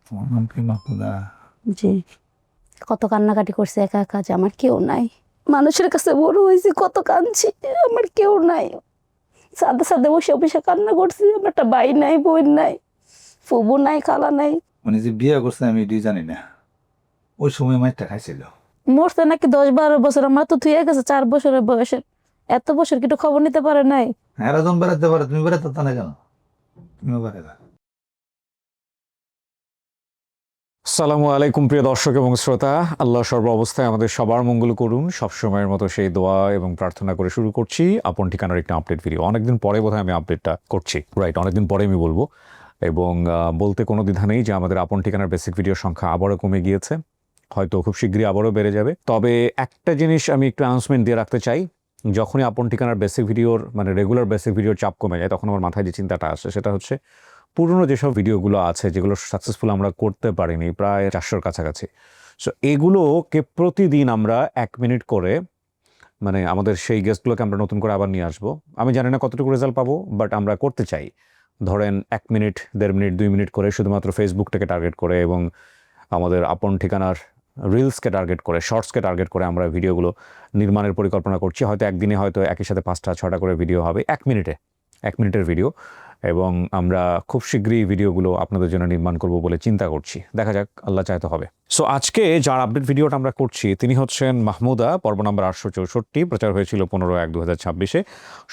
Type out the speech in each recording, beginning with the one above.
তোমার নাম কি মাহমুদা? জি। কত কান্নাকাটি করছে একা একা, যে আমার কেউ নাই। মানুষের কাছে বড় হয়েছি, কত কাঁদছি, আমার কেউ নাই। সাথে সাথে বসে বসে কান্না করছি, আমার একটা ভাই নাই, বোন নাই, ফুবু নাই, খালা নাই। মানে যে বিয়ে করছে আমি এটি জানি না, ওই সময় মাইরটা খাইছিল। মরছে নাকি 10-12 বছর, আমার তো থুয়ে গেছে 4 বছরের বয়সে। এত বছর কি একটু খবর নিতে পারে নাই? হ্যাঁ, এরা যখন বেড়াতে পারে তুমি বেড়াতে তা না কেন? তুমিও বেড়াতে। আসসালামু আলাইকুম প্রিয় দর্শক এবং শ্রোতা। আল্লাহ সর্ব অবস্থায় আমাদের সবার মঙ্গল করুন, সবসময়ের মতো সেই দোয়া এবং প্রার্থনা করে শুরু করছি আপন ঠিকানার একটা আপডেট ভিডিও। অনেকদিন পরে বোধহয় আমি আপডেটটা করছি, রাইট, অনেকদিন পরে আমি বলবো। এবং বলতে কোনো দ্বিধা নেই যে আমাদের আপন ঠিকানার বেসিক ভিডিওর সংখ্যা আবারও কমে গিয়েছে, হয়তো খুব শীঘ্রই আবারও বেড়ে যাবে। তবে একটা জিনিস আমি একটু অ্যানাউন্সমেন্ট দিয়ে রাখতে চাই, যখনই আপন ঠিকানার বেসিক ভিডিওর মানে রেগুলার বেসিক ভিডিওর চাপ কমে যায়, তখন আমার মাথায় যে চিন্তাটা আসে সেটা হচ্ছে পুরনো যেসব ভিডিওগুলো আছে যেগুলো সাকসেসফুল আমরা করতে পারিনি, প্রায় 400-র কাছাকাছি, সো এগুলোকে প্রতিদিন আমরা 1 মিনিট করে মানে আমাদের সেই গেস্টগুলোকে আমরা নতুন করে আবার নিয়ে আসবো। আমি জানি না কতটুকু রেজাল্ট পাবো, বাট আমরা করতে চাই। ধরেন 1 মিনিট, 1.5 মিনিট, 2 মিনিট করে শুধুমাত্র ফেসবুকটাকে টার্গেট করে এবং আমাদের আপন ঠিকানার রিলসকে টার্গেট করে, শর্টসকে টার্গেট করে আমরা ভিডিওগুলো নির্মাণের পরিকল্পনা করছি। হয়তো একদিনে হয়তো একই সাথে 5টা-6টা করে ভিডিও হবে 1 মিনিটের ভিডিও, এবং আমরা খুব শীঘ্রই ভিডিওগুলো আপনাদের জন্য নির্মাণ করব বলে চিন্তা করছি। দেখা যাক, আল্লাহ চাইতে হবে। সো আজকে যার আপডেট ভিডিওটা আমরা করছি তিনি হচ্ছেন মাহমুদা, পর্ব নাম্বার 864, প্রচার হয়েছিল 15/1/2026।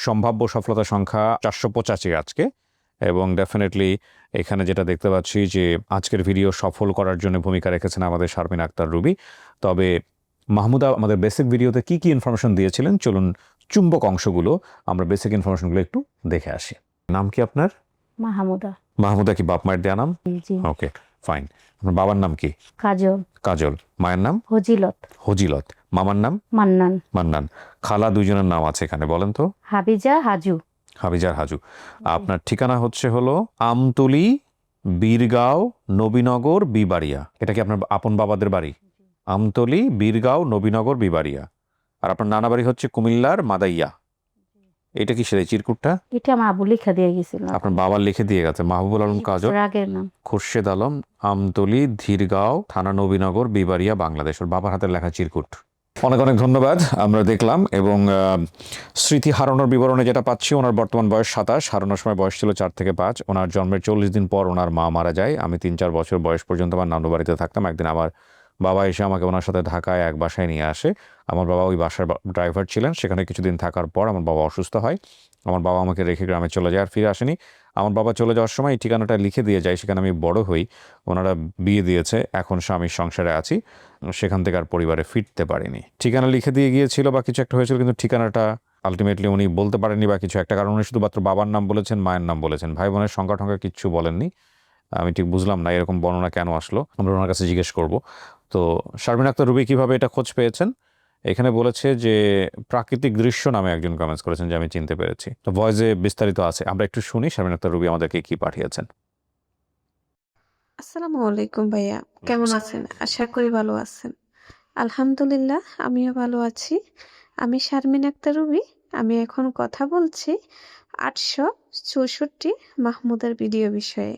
সম্ভাব্য সফলতা সংখ্যা 485 আজকে। এবং ডেফিনেটলি এখানে যেটা দেখতে পাচ্ছি যে আজকের ভিডিও সফল করার জন্য ভূমিকা রেখেছেন আমাদের শারমিন আক্তার রুবি। তবে মাহমুদা আমাদের বেসিক ভিডিওতে কি কি ইনফরমেশন দিয়েছিলেন, চলুন চুম্বক অংশগুলো আমরা বেসিক ইনফরমেশনগুলো একটু দেখে আসি। নাম কি আপনার? মাহমুদা। মাহমুদা কি বাপ মায়ের দেয়া নাম? জি। ওকে, ফাইন। আপনার বাবার নাম কি? কাজল। কাজল। মায়ের নাম? হজিলত। হজিলত। মামার নাম? মান্নান। মান্নান। খালা দুইজনের নাম আছে এখানে, বলেন তো? হাবিজা, হাজু। হাবিজার হাজু। আপনার ঠিকানা হচ্ছে হলো আমতলী, বীরগাঁও, নবীনগর, বিবাড়িয়া। এটা কি আপনার আপন বাবাদের বাড়ি? আমতলী, বীরগাঁও, নবীনগর, বিবাড়িয়া। আর আপনার নানা বাড়ি হচ্ছে কুমিল্লার মাদাইয়া। এটা কি সেই চিরকুটটা? এটা আমার আবু লিখা দিয়ে গেছিল। আপনার বাবার লিখে দিয়ে গেছে। মাহবুবুল আলম কাজল, আগের নাম। খুরশেদ আলম, আমতলী, ধীরগাঁও, থানা নবীনগর, বিবাড়িয়া, বাংলাদেশ। ওর বাবার হাতের লেখা চিরকুট। অনেক অনেক ধন্যবাদ, আমরা দেখলাম। এবং স্মৃতি হারানোর বিবরণে যেটা পাচ্ছি, ওনার বর্তমান বয়স 27, হারানোর সময় বয়স ছিল 4 থেকে 5। ওনার জন্মের 40 দিন পর ওনার মা মারা যায়। আমি 3-4 বছর বয়স পর্যন্ত আমার নানু বাড়িতে থাকতাম। একদিন আমার বাবা এসে আমাকে ওনার সাথে ঢাকায় এক বাসায় নিয়ে আসে। আমার বাবা ওই বাসার ড্রাইভার ছিলেন। সেখানে কিছুদিন থাকার পর আমার বাবা অসুস্থ হয়। আমার বাবা আমাকে রেখে গ্রামে চলে যায়, আর ফিরে আসেনি। আমার বাবা চলে যাওয়ার সময় এই ঠিকানাটা লিখে দিয়ে যায়, সেখানে আমি বড় হই। ওনারা বিয়ে দিয়েছে, এখন স্বামীর সংসারে আছি। সেখান থেকে আর পরিবারে ফিরতে পারিনি। ঠিকানা লিখে দিয়ে গিয়েছিল বা কিছু একটা হয়েছিল, কিন্তু ঠিকানাটা আলটিমেটলি উনি বলতে পারেননি বা কিছু একটা কারণ। উনি শুধুমাত্র বাবার নাম বলেছেন, মায়ের নাম বলেছেন, ভাই বোনের সংখ্যা টংখ্যা কিচ্ছু বলেননি। আমি ঠিক বুঝলাম না এরকম বর্ণনা কেন আসলো, আমরা ওনার কাছে জিজ্ঞেস করব। তো শারমিন আক্তার রুবি কীভাবে এটা খোঁজ পেয়েছেন? এখানে বলেছে যে প্রাকৃতিক দৃশ্য নামে একজন কমেন্টস করেছেন, যে আমি চিনতে পেরেছি। তো ভয়েসে বিস্তারিত আছে, আমরা একটু শুনি শারমিন আক্তার রুবি আমাদেরকে কি পাঠিয়েছেন। আসসালামু আলাইকুম ভাইয়া, কেমন আছেন? আশা করি ভালো আছেন। আলহামদুলিল্লাহ, আমিও ভালো আছি। আমি শারমিন আক্তার রুবি। আমি এখন কথা বলছি 864 মাহমুদার ভিডিও বিষয়ে।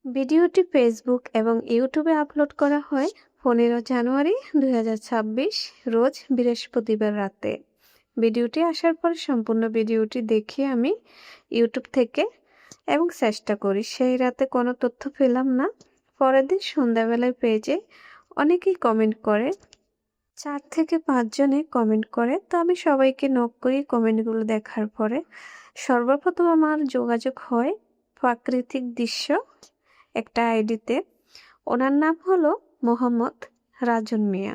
ভিডিওটি ফেসবুক এবং ইউটিউবে আপলোড করা হয় 15 জানুয়ারি 2026 রোজ বৃহস্পতিবার রাতে। ভিডিওটি আসার পর সম্পূর্ণ ভিডিওটি দেখি আমি ইউটিউব থেকে, এবং চেষ্টা করি। সেই রাতে কোনো তথ্য পেলাম না। পরের দিন সন্ধ্যাবেলায় পেজে অনেকেই কমেন্ট করে, 4 থেকে 5 জনে কমেন্ট করে। তো আমি সবাইকে নক করি। কমেন্টগুলো দেখার পরে সর্বপ্রথম আমার যোগাযোগ হয় প্রাকৃতিক দৃশ্য একটা আইডিতে। ওনার নাম হলো মোহাম্মদ রাজন মিয়া।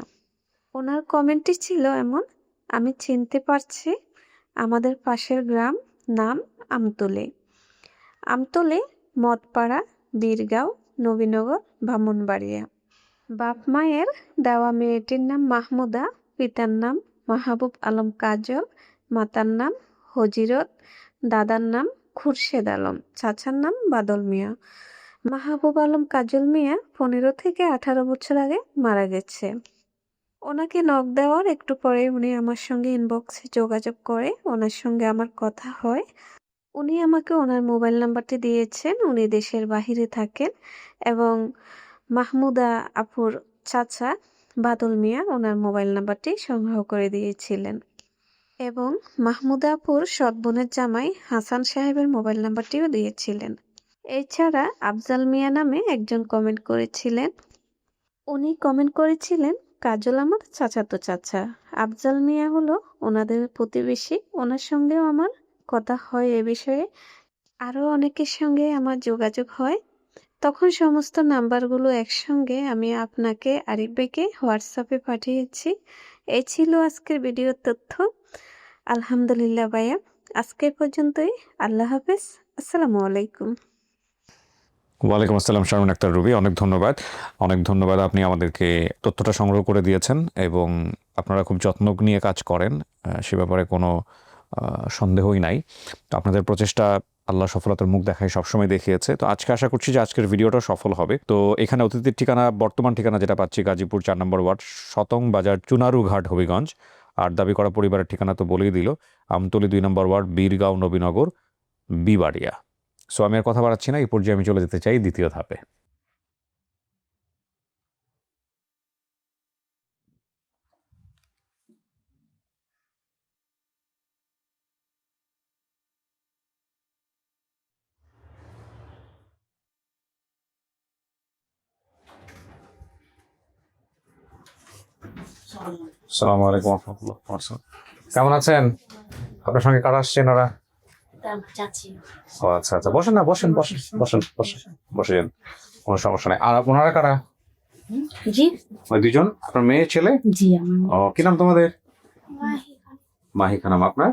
ওনার কমেন্টটি ছিল এমন: আমি চিনতে পারছি আমাদের পাশের গ্রাম, নাম আমতলী। আমতলী, মদপাড়া, বীরগাঁও, নবীনগর, ব্রাহ্মণবাড়িয়া। বাপ মায়ের দেওয়া মেয়েটির নাম মাহমুদা, পিতার নাম মাহবুব আলম কাজল, মাতার নাম হজিরত, দাদার নাম খুরশেদ আলম, চাচার নাম বাদল মিয়া। মাহবুব আলম কাজল মিয়া 15 থেকে 18 বছর আগে মারা গেছে। ওনাকে নক দেওয়ার একটু পরে উনি আমার সঙ্গে ইনবক্সে যোগাযোগ করে, ওনার সঙ্গে আমার কথা হয়। উনি আমাকে ওনার মোবাইল নাম্বারটি দিয়েছেন। উনি দেশের বাহিরে থাকেন এবং মাহমুদা আপুর চাচা বাদল মিয়া ওনার মোবাইল নাম্বারটি সংগ্রহ করে দিয়েছিলেন এবং মাহমুদা আপুর সৎ বোনের জামাই হাসান সাহেবের মোবাইল নাম্বারটিও দিয়েছিলেন। এছাড়া আফজাল মিয়া নামে একজন কমেন্ট করেছিলেন। উনি কমেন্ট করেছিলেন, কাজল আমার চাচাতো চাচা। আফজাল মিয়া হলো ওনাদের প্রতিবেশী, ওনার সঙ্গেও আমার কথা হয় এ বিষয়ে। আরও অনেকের সঙ্গে আমার যোগাযোগ হয়। তখন সমস্ত নাম্বারগুলো একসঙ্গে আমি আপনাকে আরিফ ভাইকে হোয়াটসঅ্যাপে পাঠিয়েছি। এই ছিল আজকের ভিডিওর তথ্য। আলহামদুলিল্লাহ ভাইয়া, আজকে পর্যন্তই। আল্লাহ হাফেজ, আসসালামু আলাইকুম। ওয়ালাইকুম আসসালাম শারমিন আক্তার রুবি, অনেক ধন্যবাদ আপনি আমাদেরকে তথ্যটা সংগ্রহ করে দিয়েছেন এবং আপনারা খুব যত্ন নিয়ে কাজ করেন, সে ব্যাপারে কোনো সন্দেহই নাই। তো আপনাদের প্রচেষ্টা আল্লাহ সফলতার মুখ দেখায় সবসময় দেখিয়েছে। তো আজকে আশা করছি যে আজকের ভিডিওটা সফল হবে। তো এখানে অতিথির ঠিকানা, বর্তমান ঠিকানা যেটা পাচ্ছি গাজীপুর 4 নম্বর ওয়ার্ড, শতং বাজার, চুনারু ঘাট, হবিগঞ্জ। আর দাবি করা পরিবারের ঠিকানা তো বলেই দিল, আমতলী 2 নম্বর ওয়ার্ড, বীরগাঁও, নবীনগর, বিবাড়িয়া। সো আমি আর কথা বাড়াচ্ছি না, এই পর্যায়ে আমি চলে যেতে চাই দ্বিতীয় ধাপে। আসসালামু আলাইকুম ওয়া রাহমাতুল্লাহ। কেমন আছেন? আপনার সঙ্গে কারা আসছেন ওরা? ও আচ্ছা আচ্ছা, বসেন না, বসেন, বসেন, কোনো সমস্যা নাই। আর ওনারা কারা? জি ওই দুজন আপনার মেয়ে ছেলে? জি আমার ও, কি নাম তোমাদের? মাহি খানম। আপনার?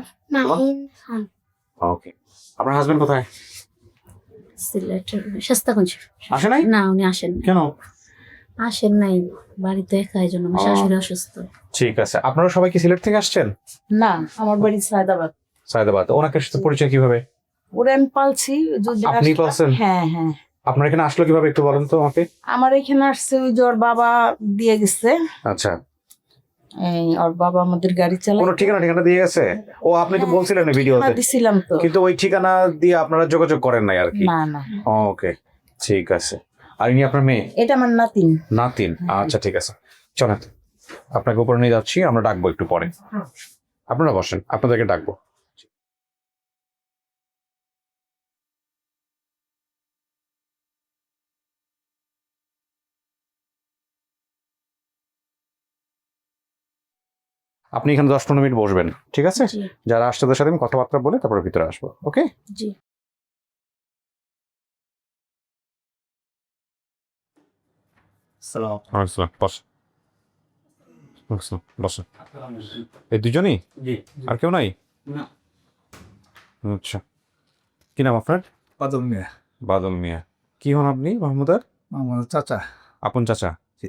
ওকে। আপনার হাজবেন্ড কোথায়? সিলেটের শাস্তাগঞ্জ। আসে নাই? না, উনি আসেন নাই। কেন? আসেন নাই, বাড়িতে একা, এই জন্য আমার ও। শাশুড়ি অসুস্থ। ঠিক আছে। আপনারা সবাই কি সিলেট থেকে আসছেন? না, আমার বাড়ি সায়দাবাদ। সায়দাবাদ। ওনাকে সাথে পরিচয় কিভাবে? ওরে আমি পালছি যদি আপনি আসলাম। পালছেন? হ্যাঁ হ্যাঁ, আপনার এখানে আসলো কিভাবে একটু বলেন তো আমাকে। আমার এখানে আসছে ওই যে ওর বাবা দিয়ে গেছে। আচ্ছা, এই ওর বাবা আমাদের গাড়ি চালায়। কোনো ঠিকানা দিয়ে গেছে? ও, আপনি তো বলছিলেন ভিডিওতে, দিছিলাম তো। কিন্তু ওই ঠিকানা দিয়ে আপনারা যোগাযোগ করেন নাই আর কি। না না, ওকে, ঠিক আছে। আর ইনি আপনার মেয়ে? এটা আমার নাতিন। নাতিন। আচ্ছা ঠিক আছে, চলেন আপনাকে উপরে নিয়ে যাচ্ছি, আমরা ডাকবো একটু পরে। আপনারা বসেন, আপনাদেরকে ডাকবো। আপনি এখানে 10-15 মিনিট বসবেন, ঠিক আছে? জি যারা আসছে তাদের সাথে আমি কথাবার্তা বলে তারপরে ভিতরে আসবো। ওকে? জি। বসেন। এই দুজনই? জি। আর কেউ নাই? না। আচ্ছা, কি নাম আপনার? বাদল মিয়া, বাদল মিয়া। কি হন আপনি মাহমুদার? আমার চাচা। আপন চাচা? জি।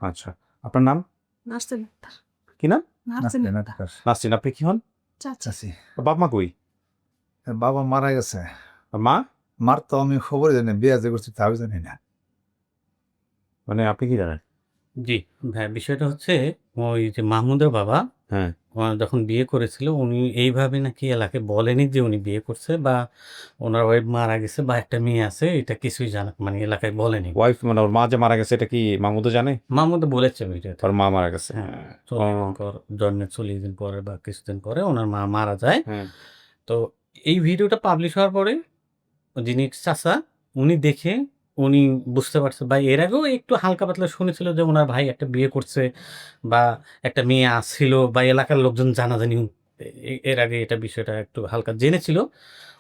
আচ্ছা, আপনার নাম কি? নাম নাসরিন। আপনি কি হন? চাচি। বাপ মা কই? বাবা মারা গেছে। আর মা? মার তো আমি খবর জানি, বিয়ে যে করছি তাও জানি না। মানে আপনি কি জানেন? জি, ভাই বিষয়টা হচ্ছে ওই যে মাহমুদের বাবা হ্যাঁ। যখন বিয়ে করেছিল উনি এইভাবে নাকি এলাকায় বলেনি যে উনি বিয়ে করছে বা ওনার ওয়াইফ মারা গেছে বা একটা মেয়ে আছে, এটা কিছুই জানা মানে এলাকায় বলেনি। ওয়াইফ মানে ওর মা যে মারা গেছে এটা কি মাহমুদও জানে? মাহমুদ বলেছে ভিডিওতে। ওর মা মারা গেছে। হ্যাঁ, জন্মের 40 দিন পরে বা কিছুদিন পরে ওনার মা মারা যায়। হ্যাঁ। তো এই ভিডিওটা পাবলিশ হওয়ার পরে যিনি চাচা উনি দেখে উনি বুঝতে পারছে বা এর আগেও একটু হালকা পাতলা শুনেছিল যে ওনার ভাই একটা বিয়ে করছে বা একটা মেয়ে আসছিল বা এলাকার লোকজন জানাজানি এর আগে এটা বিষয়টা একটু হালকা জেনেছিল।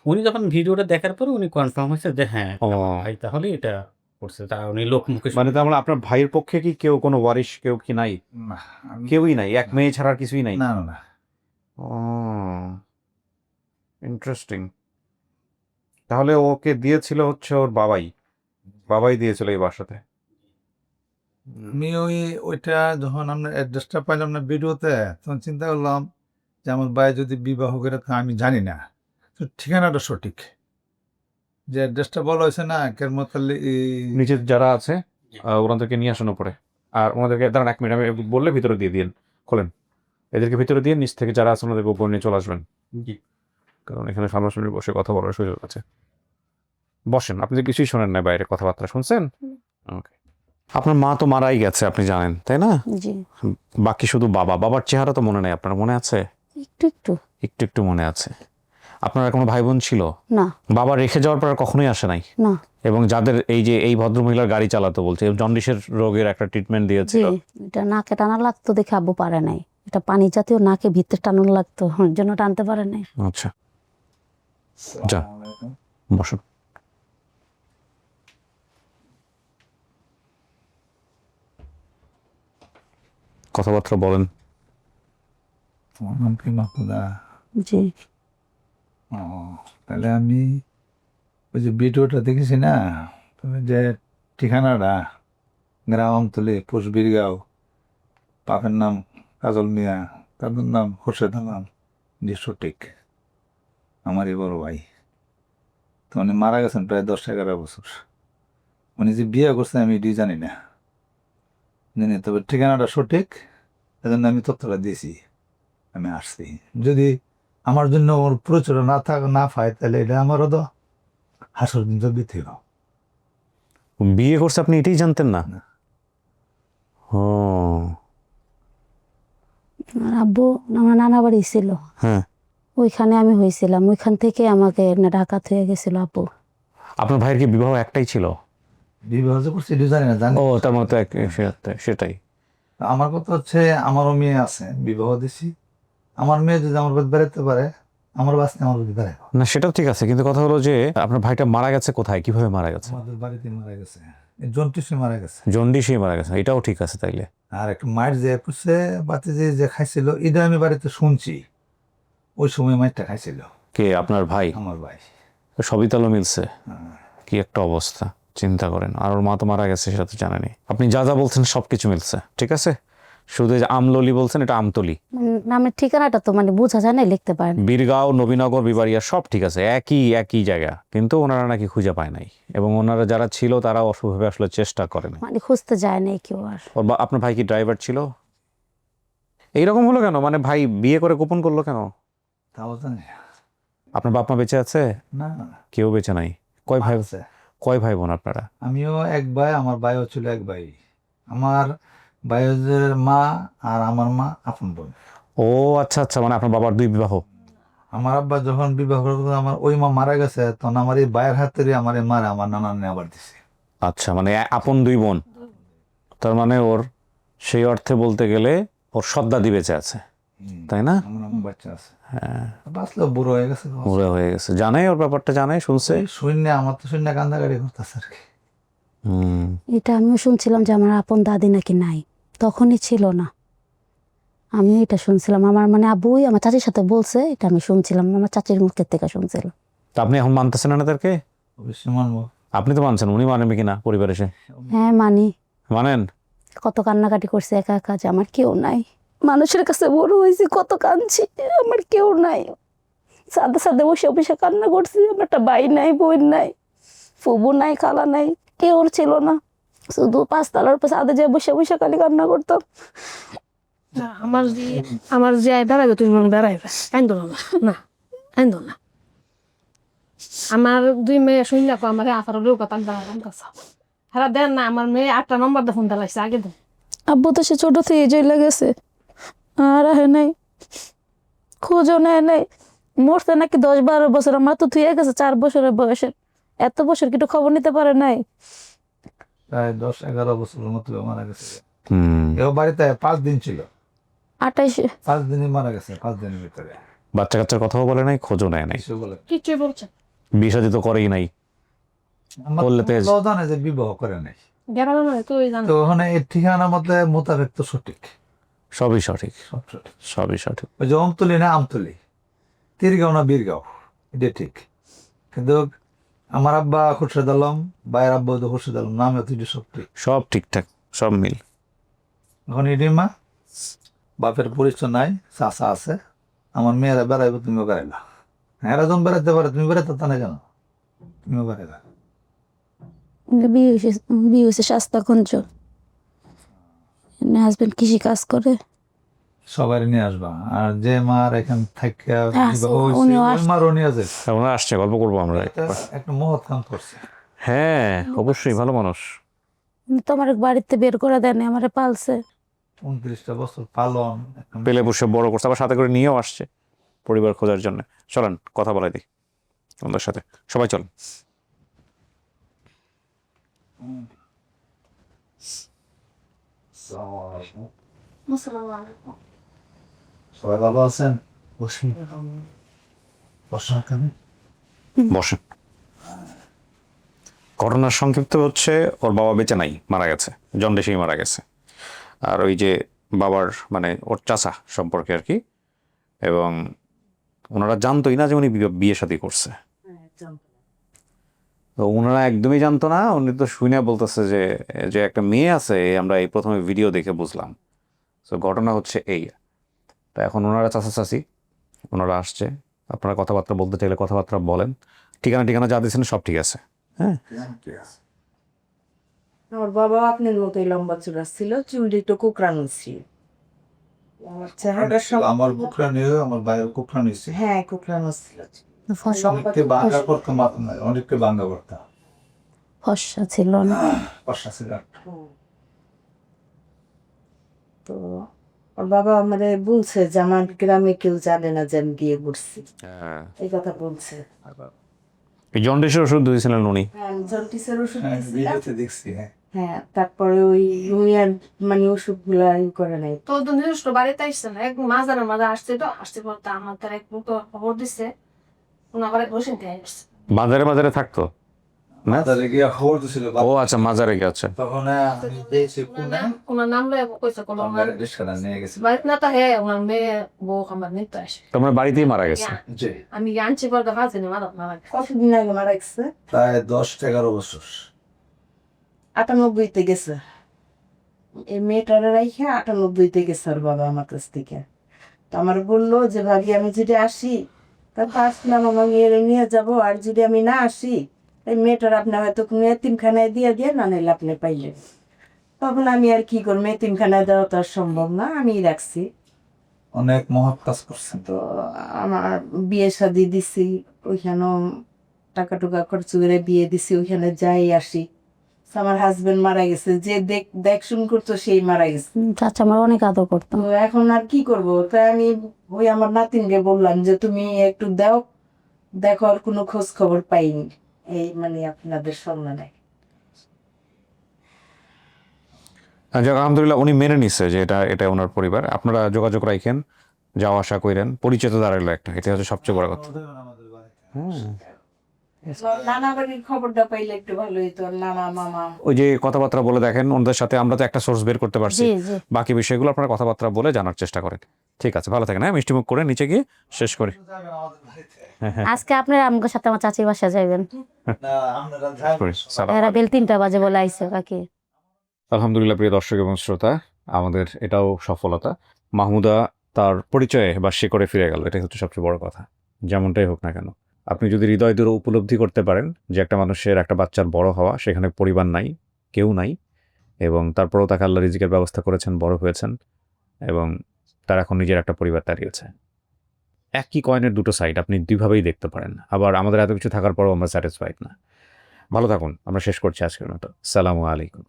উনি যখন ভিডিওটা দেখার পরে উনি কনফার্ম হয়েছে যে হ্যাঁ ও। ভাই তাহলে এটা করছে, তা উনি লোক মুখে মানে তার মানে আপনার ভাইয়ের পক্ষে কি কেউ কোনো ওয়ারিশ কেউ কি নাই? না, কেউই নাই, এক মেয়ে ছাড়া আর কিছুই নাই? না না না। ও, ইন্টারেস্টিং। তাহলে ওকে দিয়েছিল হচ্ছে ওর বাবাই দিয়েছিল এই বাসাতে। আমি ওইটা যখন আমরা অ্যাড্রেসটা পাইলাম না ভিডিওতে, তখন চিন্তা করলাম যে আমার ভাই যদি বিবাহ করে তা আমি জানি না, তো ঠিকানাটা সঠিক যে অ্যাড্রেসটা বলা হয়েছে না একের মতো। নিচে যারা আছে ওনাদেরকে নিয়ে আসুন উপরে। আর ওনাদেরকে দাঁড়ান 1 মিনিট, আমি বললে ভিতরে দিয়ে দিন, খোলেন এদেরকে ভিতরে দিয়ে, নিচ থেকে যারা আছে ওনাদেরকে উপর নিয়ে চলে আসবেন। কারণ এখানে সামনাসামনি বসে কথা বলার সুযোগ আছে। বসেন, আপনি তো কিছুই শোনেন না, বাইরে কথাবার্তা শুনছেন? ওকে, আপনার মা তো মারাই গেছে আপনি জানেন, তাই না? জি, বাকি শুধু বাবা। বাবার চেহারা তো মনে নেই, আপনার মনে আছে? একটু একটু। একটু একটু মনে আছে। আপনার কোনো ভাই বোন ছিল? না, বাবা রেখে যাওয়ার পর আর কখনোই আসে নাই? না। এবং যাদের এই যে এই ভদ্রমহিলার গাড়ি চালাতে বলছে, জন্ডিসের রোগের একটা ট্রিটমেন্ট জি, দিয়েছিল। এটা নাকে টানা লাগতো দেখে আব্বু পারে নাই। এটা পানি জাতীয় নাকে ভিতরে টানানো লাগতো, ওর জন্য টানতে পারে নাই। আচ্ছা, যা বসুন। কথাবার্তা বলেন। তোমার নাম কি মাহমুদা? জি, ও, তাহলে আমি ওই যে ভিডিওটা দেখেছি না, তুমি যে ঠিকানাটা গ্রাম আমতলী পোস্ট বীরগাঁও, বাপের নাম কাজল মিয়া, দাদুর নাম হোসেদ আলম, যে সঠিক আমারই বড় ভাই। তো উনি মারা গেছেন প্রায় 10-11 বছর। উনি যে বিয়ে করছেন আমি এটি জানি না, জানি, তবে ঠিকানাটা সঠিক, এজন্য আমি তথ্যটা দিয়েছি, আমি আসছি। যদি আমার জন্য ওর প্রচুর না পাই, তাহলে এটা আমারও তো হাসর দিন তো বিথি। বিয়ে করছে আপনি এটাই জানতেন না? না। ও আর আব্বু আমার নানা বাড়ি ছিল, হ্যাঁ। ওইখানে আমি হয়েছিলাম, ওইখান থেকে আমাকে ঢাকা হয়ে গেছিল আব্বু। আপনার ভাইয়ের কি বিবাহ একটাই ছিল? বিবাহ যে করছি এটি জানি না, জানি। ও তার মতো সেটাই। আমার কথা হচ্ছে, আমারও মেয়ে আছে, বিবাহ দিছি। আমার মেয়ে যদি আমার বাড়ি বেড়াতে পারে, আমার বাচ্চা আমার বাড়ি বেড়াবো। না সেটাও ঠিক আছে, কিন্তু কথা হলো যে আপনার ভাইটা মারা গেছে কোথায়, কিভাবে মারা গেছে? আমাদের বাড়িতে মারা গেছে, জন্টিসে মারা গেছে। জন্ডিসেই মারা গেছে, এটাও ঠিক আছে তাইলে। আর একটা মায়ের যে পুষে বাতি যে খাইছিল, এটা আমি বাড়িতে শুনছি, ওই সময় মায়েরটা খাইছিল কে আপনার ভাই? আমার ভাই। সবই তাহলে মিলছে। হ্যাঁ। কি একটা অবস্থা, চিন্তা করেন। আর ওর মা তো মারা গেছে, সেটা তো জানেনি। আপনি যা যা বলছেন সবকিছু মিলছে, ঠিক আছে। শুধু যে আমললি বলছেন, এটা আমতলি। নামের ঠিকানাটা তো বোঝা যায় না, লিখতে পারেন। বীরগাঁও, নবীনগর, বিবাড়িয়া সব ঠিক আছে, একই জায়গা, কিন্তু ওনারা নাকি খুঁজে পায় নাই, এবং ওনারা যারা ছিল তারা অসুখভাবে আসলে চেষ্টা করেন। খুঁজতে যায় নাই কেউ আর। আপনার ভাই কি ড্রাইভার ছিল? এইরকম হলো কেন, মানে ভাই বিয়ে করে গোপন করলো কেন? তাও জানি না। আপনার বাপ মা বেঁচে আছে? না, কেউ বেঁচে নাই। আছে। কয় ভাই বোন আপনারা? আমিও এক ভাই, আমার ভাইও ছিল এক ভাই। আমার ভাইয়ের মা আর আমার মা আপন বোন। ও আচ্ছা আচ্ছা, মানে আপনার বাবার 2 বিবাহ। আমার আব্বা যখন বিবাহ করলো, আমার ওই মা মারা গেছে, তখন আমার এই ভাইয়ের হাতেরই আমার এই মারা আমার নানা আবার দিছে। আচ্ছা, মানে আপন 2 বোন। তার মানে ওর সেই অর্থে বলতে গেলে ওর সদ্দাদি বেঁচে আছে, তাই না? আমার বাচ্চা আছে, হ্যাঁ, বাঁচলো, বুড়ো হয়ে গেছে। বুড়া হয়ে গেছে, জানে ওর ব্যাপারটা, জানে, শুনছে। শূন্য, আমার তো শূন্য কান্দাকাটি করতেছে আর কি। এটা আমিও শুনছিলাম যে আমার আপন দাদি নাকি নাই, তখনই ছিল না। আমিও এটা শুনছিলাম, আমার আব্বুই আমার চাচির সাথে বলছে, এটা আমি শুনছিলাম, আমার চাচির মুখের থেকে শুনছিলাম। তা আপনি এখন মানতেছেন না তাদেরকে? অবশ্যই মানবো। আপনি তো মানছেন, উনি মানবে কিনা পরিবার এসে? হ্যাঁ মানি। মানেন? কত কান্নাকাটি করছে একা একা, যে আমার কেউ নাই। মানুষের কাছে বড় হয়েছি, কত কাঁদছি, আমার কেউ নাই। সাথে সাথে বসে বসে কান্না করছি, আমার একটা ভাই নাই, বোন নাই, ফুবু নাই, খালা নাই, কেউ ছিল না। শুধু 5 তলার উপর ছাদে যে বসে বসে খালি কান্না করতাম। না, আমার যে বেড়াইবে, তুমি বেড়াইবে, কাইন্দ না, না কাইন্দ না। আমার 2 মেয়ে শুনলে আমার আসার লোক হ্যাঁ দেন না, আমার মেয়ে 8টা নম্বর দিয়ে ফোন দিলাইছে, আগে দেন। আব্বু তো সে ছোট থেকে চলে গেছে, আর আহে নাই, খোঁজও নেয় নাই। মরছে নাকি 10-12 বছর, আমার তো থুয়ে গেছে 4 বছরের বয়সে। এত বছর কি একটু খবর নিতে পারে নাই? প্রায় 10-11 বছরের মতো মারা গেছে। হুম। এও বাড়িতে 5 দিন ছিল, 28 5 দিনই মারা গেছে, 5 দিনের ভিতরে। বাচ্চা কাচ্চার কথাও বলে নাই, খোঁজও নেয় নাই, কিছু বলে কিচ্ছুই বলছেন। বিয়ে শাদী তো করেই নাই। আমার বললে তো তো জানে যে বিবাহ করে নাই। গেরানো নয়, তুই জানো। তো ওখানে এই ঠিকানা মতে মোতাবেক তো সঠিক, সবই সঠিক, সব সঠিক। সবই সঠিক। ওই যে আমতলি না আমতলি, তীরগাঁও না বীরগাঁও, এটা ঠিক। কিন্তু আমার আব্বা খুরশেদ আলম, ভাইয়ের আব্বা তো খুরশেদ আলম, নামে তো এটা সব ঠিক। সব ঠিকঠাক, সব মিল। এখন এডিমা বাপের পরিচয় নাই, চাচা আছে, আমার মেয়েরা বেড়াইবো, তুমিও বেড়াইলা। এরা যখন বেড়াইতে পারে, তুমি বেড়াইতে তা না কেন? তুমিও বেড়াইলা। বিয়ে হয়েছে শাস্তাগঞ্জ, হাজবেন্ড কৃষি কাজ করে। সবাই নিয়ে আসবা, আর যে মার এখান থেকে আচ্ছা, উনিও আসছে। মারও নিয়ে যাবে। ওনারা আসছে, গল্প করবো আমরা। একটা মহৎ কাম করছে। হ্যাঁ অবশ্যই, ভালো মানুষ। উনি তো আমার বাড়িতে বের করে দেন, আমারে পালছে। 29টা বছর পালন এখন পেলে বসে বড় করছে, আবার সাথে করে নিয়েও আসছে পরিবার খোঁজার জন্য। চলেন কথা বলাই দিই ওদের সাথে, সবাই চলেন। সবাই ভালো আছেন? বসুন। বসুন এখানে। বসেন। ঘটনার সংক্ষিপ্ত হচ্ছে, ওর বাবা বেঁচে নাই, মারা গেছে, জন্ডিসেই মারা গেছে। আর ওই যে বাবার মানে ওর চাচা সম্পর্কে আর কি, এবং ওনারা জানতোই না যে উনি বিয়ে শাদী করছে। তো ওনারা একদমই জানতো না, উনি তো শুনে বলতেছে যে যে একটা মেয়ে আছে, আমরা এই প্রথমে ভিডিও দেখে বুঝলাম। তো ঘটনা হচ্ছে এই। তা এখন ওনারা চাচা চাচি, ওনারা আসছে, আপনারা কথাবার্তা বলতে চাইলে কথাবার্তা বলেন। ঠিকানা যা দিয়েছেন সব ঠিক আছে? হ্যাঁ, আমার বাবা আপনার মতোই লম্বা চূড়া ছিল, চুলটি একটু কোকড়ানো ছিল। আমার চেহারাটা সব আমার কুকরানি, আমার ভাইয়ের কুকরানি ছিল। হ্যাঁ কোকড়ানো ছিল। অনেককে বাঙ্গা করতো, মাথা নয়, অনেককে বাঙ্গা করতো। ফর্সা ছিল না। বর্ষা ছিল। তো ওর বাবা আমারে বলছে যে আমার গ্রামে কেউ জানে না যে আমি বিয়ে করছি, এই কথা বলছে। এই জন্ডিসের ওষুধ দিয়েছিলেন উনি? হ্যাঁ জন্ডিসের ওষুধ হ্যাঁ, দিয়েছিলাম। ভিডিওতে দেখছি। হ্যাঁ, হ্যাঁ তারপরে ওই উনি আর মানে ওষুধ গুলা করে নাই। তো নিজস্ব বাড়িতে আসছে না, এক মাঝারের মাঝে আসছে, তো আসতে পড়তে আমার তার এক মুখ খবর দিচ্ছে, ওনার ঘরে বসে দিয়ে আসছে। বাজারে থাকতো না? মাজারে গিয়ে খবর দিছিল। ও আচ্ছা, মাজারে গেছে। তখন আমি দেখছি কোনে ওনার নাম লয়ে কইছে কোন আমার রিস্কাটা নিয়ে গেছিল। বাড়িতে না, তো হে ওনার মেয়ে বউ আমার নিতে আসে। তোমার বাড়িতেই মারা গেছে? জি, আমি আনছি পর দেখা যাচ্ছে মারা গেছে। কতদিন আগে মারা গেছে? প্রায় 10-11 বছর। 98-তে গেছে। এই মেয়েটারে রাইখা 98-তে গেছে ওর বাবা আমার কাছ থেকে। তো আমার বললো যে ভাবি আমি যদি আসি তারপর আসলাম, আমার মেয়েরে নিয়ে যাব, আর যদি আমি না আসি এই মেয়েটার আপনি হয়তো কোনো এতিমখানায় দিয়ে না নিলে আপনি পাইলেন। তখন আমি আর কি করবো, এতিমখানায় দেওয়া তো আর সম্ভব না, আমি রাখছি। অনেক মহৎ কাজ করছেন। তো আমার বিয়ে শাদি দিছি, ওইখানেও টাকা টুকা খরচ করে বিয়ে দিছি, ওইখানে যাই আসি। তো আমার হাজবেন্ড মারা গেছে, যে দেখ শুন করতো সেই মারা গেছে। চাচা আমার অনেক আদর করতো। তো এখন আর কি করব, তাই আমি ওই আমার নাতিনকে বললাম যে তুমি একটু দেখো, আর কোনো খোঁজ খবর পাইনি এই মানে আপনাদের সম্মানে। যাক, আলহামদুলিল্লাহ উনি মেনে নিচ্ছে যে এটা ওনার পরিবার। আপনারা যোগাযোগ রাখেন, যাওয়া আসা করেন, পরিচিত দাঁড়াইলো একটা, এটা হচ্ছে সবচেয়ে বড় কথা। নানা বাড়ির খবরটা পাইলে একটু ভালো হইতো, নানা মামা। ওই যে কথাবার্তা বলে দেখেন ওনাদের সাথে, আমরা তো একটা সোর্স বের করতে পারছি। জি জি। বাকি বিষয়গুলো আপনারা কথাবার্তা বলে জানার চেষ্টা করেন। ঠিক আছে, ভালো থাকেন। হ্যাঁ, মিষ্টিমুখ করে নিচে গিয়ে শেষ করি। আজকে আপনারা আমার সাথে আমার চাচির বাসা যাইবেন। সালাম। এরা বেল 3টা বাজে বলে আইছে কাকি। আলহামদুলিল্লাহ প্রিয় দর্শক এবং শ্রোতা, আমাদের এটাও সফলতা। মাহমুদা তার পরিচয়ে বা শিকড়ে ফিরে গেল, এটাই হচ্ছে সবচেয়ে বড় কথা। যেমনটাই হোক না কেন, আপনি যদি হৃদয় দূরে উপলব্ধি করতে পারেন যে একটা মানুষের, একটা বাচ্চার বড় হওয়া, সেখানে পরিবার নাই, কেউ নাই, এবং তারপরেও তাকে আল্লাহ রিজিকের ব্যবস্থা করেছেন, বড় হয়েছেন, এবং তার এখন নিজের একটা পরিবার দাঁড়িয়েছে। একই কয়েনের দুটো সাইড, আপনি দুইভাবেই দেখতে পারেন। আবার আমাদের এত কিছু থাকার পরেও আমরা স্যাটিসফাইড না। ভালো থাকুন, আমরা শেষ করছি আজকের মতো। সালামু আলাইকুম।